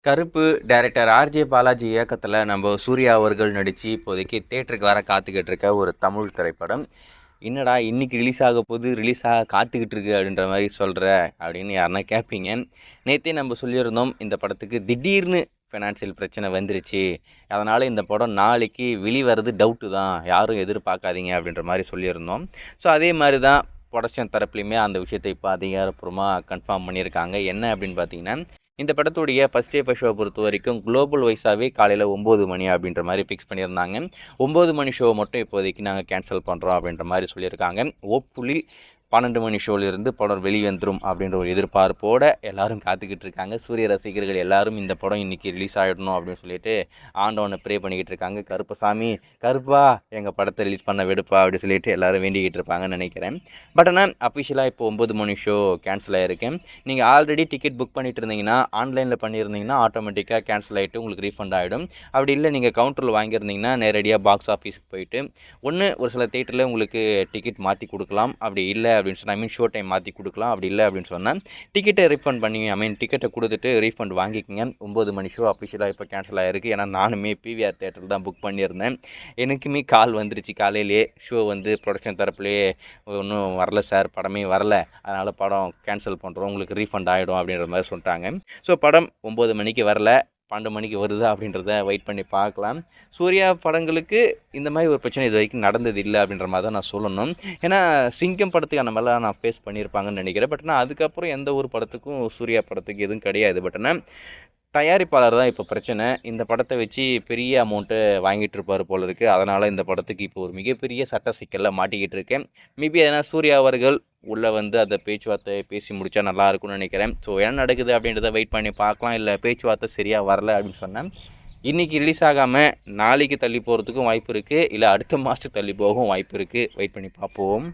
கருப்பு director RJ Balaji இயக்கத்தில் நம்ம சூர்யா அவர்கள் நடித்து இப்போதைக்கு தேட்டருக்கு வர காத்துக்கிட்டு இருக்க ஒரு தமிழ் திரைப்படம். என்னடா இன்னைக்கு ரிலீஸ் ஆக போது, ரிலீஸ் ஆக காத்துக்கிட்டு இருக்கு அப்படின்ற மாதிரி சொல்கிற அப்படின்னு யாருன்னா கேட்பீங்க. நேற்றே நம்ம சொல்லியிருந்தோம், இந்த படத்துக்கு திடீர்னு ஃபைனான்சியல் பிரச்சனை வந்துருச்சு, அதனால் இந்த படம் நாளைக்கு வெளிவரது டவுட்டு தான், யாரும் எதிர்பார்க்காதீங்க அப்படின்ற மாதிரி சொல்லியிருந்தோம். ஸோ அதே மாதிரி தான் ப்ரொடக்ஷன் தரப்புலையுமே அந்த விஷயத்தை இப்போ அதிகாரப்பூர்வமாக கன்ஃபார்ம் பண்ணியிருக்காங்க. என்ன அப்படின்னு பார்த்தீங்கன்னா, இந்த படத்துடைய ஃபர்ஸ்ட் டே ஃபர்ஸ்ட் ஷோ பொறுத்த வரைக்கும் குளோபல் வைஸாகவே காலையில் 9 மணி அப்படின்ற மாதிரி ஃபிக்ஸ் பண்ணியிருந்தாங்க. 9 மணி ஷோ மட்டும் இப்போதைக்கு நாங்கள் கேன்சல் பண்ணுறோம் அப்படின்ற மாதிரி சொல்லியிருக்காங்க. ஹோப்ஃபுல்லி 12 மணி ஷோலிருந்து படம் வெளிவந்துடும் அப்படின்ற ஒரு எதிர்பார்ப்போடு எல்லாரும் காத்துக்கிட்டு இருக்காங்க. சூரிய ரசிகர்கள் எல்லாரும் இந்த படம் இன்னைக்கு ரிலீஸ் ஆகிடணும் அப்படின்னு சொல்லிட்டு ஆண்டவனை ப்ரே பண்ணிக்கிட்டு இருக்காங்க. கருப்பசாமி, கருப்பா எங்கள் படத்தை ரிலீஸ் பண்ண விடுப்பா அப்படின்னு சொல்லிட்டு எல்லாரும் வேண்டிக்கிட்டு இருப்பாங்கன்னு நினைக்கிறேன். பட் ஆனால் அஃபிஷியலாக இப்போ 9 மணி ஷோ கேன்சல் ஆகிருக்கு. நீங்கள் ஆல்ரெடி டிக்கெட் புக் பண்ணிட்டு இருந்தீங்கன்னா, ஆன்லைனில் பண்ணியிருந்தீங்கன்னா ஆட்டோமேட்டிக்காக கேன்சல் ஆகிட்டு உங்களுக்கு ரீஃபண்ட் ஆகிடும். அப்படி இல்லை நீங்கள் கவுண்டரில் வாங்கியிருந்தீங்கன்னா நேரடியாக பாக்ஸ் ஆஃபீஸுக்கு போயிட்டு ஒன்று ஒரு சில தேட்டரில் உங்களுக்கு டிக்கெட் மாற்றி கொடுக்கலாம், அப்படி இல்லை அப்படின்னு சொன்னால் ஷோ டைம் மாற்றி கொடுக்கலாம், அப்படி இல்லை அப்படின்னு சொன்னால் டிக்கெட்டை ரீஃபண்ட் பண்ணி டிக்கெட்டை கொடுத்துட்டு ரீஃபண்ட் வாங்கிக்கோங்க. 9 மணி ஷோ அஃபிஷியலாக இப்போ கேன்சல் ஆகிருக்கு. ஏன்னா நானுமே பிவிஆர் தேட்டரில் தான் புக் பண்ணியிருந்தேன். எனக்குமே கால் வந்துருச்சு காலையிலேயே, ஷோ ப்ரொடக்ஷன் தரப்புலேயே ஒன்றும் வரல சார், படமே வரல, அதனால் படம் கேன்சல் பண்ணுறோம், உங்களுக்கு ரீஃபண்ட் ஆகிடும் அப்படின்ற மாதிரி சொல்லிட்டாங்க. ஸோ படம் 9 மணிக்கு வரல, 12 மணிக்கு வருதா அப்படின்றத வெயிட் பண்ணி பார்க்கலாம். சூர்யா படங்களுக்கு இந்த மாதிரி ஒரு பிரச்சனை இது வரைக்கும் நடந்தது இல்லை அப்படின்ற மாதிரி தான் நான் சொல்லணும். ஏன்னா சிங்கம் படத்துக்கு அந்த மாதிரிலாம் நான் ஃபேஸ் பண்ணியிருப்பாங்கன்னு நினைக்கிறேன். பட் ஆனால் அதுக்கப்புறம் எந்த ஒரு படத்துக்கும் சூர்யா படத்துக்கு எதுவும் கிடையாது. பட் ஆனால் தயாரிப்பாளர் தான் இப்போ பிரச்சனை. இந்த படத்தை வச்சு பெரிய அமௌண்ட்டு வாங்கிட்டு இருப்பார் போல இருக்குது. அதனால் இந்த படத்துக்கு இப்போ ஒரு மிகப்பெரிய சட்ட சிக்கலில் மாட்டிக்கிட்டு இருக்கேன். மேபி எதனா சூர்யா அவர்கள் உள்ளே அந்த பேச்சுவார்த்தை பேசி முடித்தா நல்லா இருக்கும்னு நினைக்கிறேன். ஸோ என்ன நடக்குது அப்படின்றத வெயிட் பண்ணி பார்க்கலாம். இல்லை பேச்சுவார்த்தை சரியாக வரல அப்படின்னு சொன்னேன், இன்றைக்கி ரிலீஸ் ஆகாமல் நாளைக்கு தள்ளி போகிறதுக்கும் வாய்ப்பு இருக்குது, இல்லை அடுத்த மாதத்துக்கு தள்ளி போகவும் வாய்ப்பு இருக்குது. வெயிட் பண்ணி பார்ப்போம்.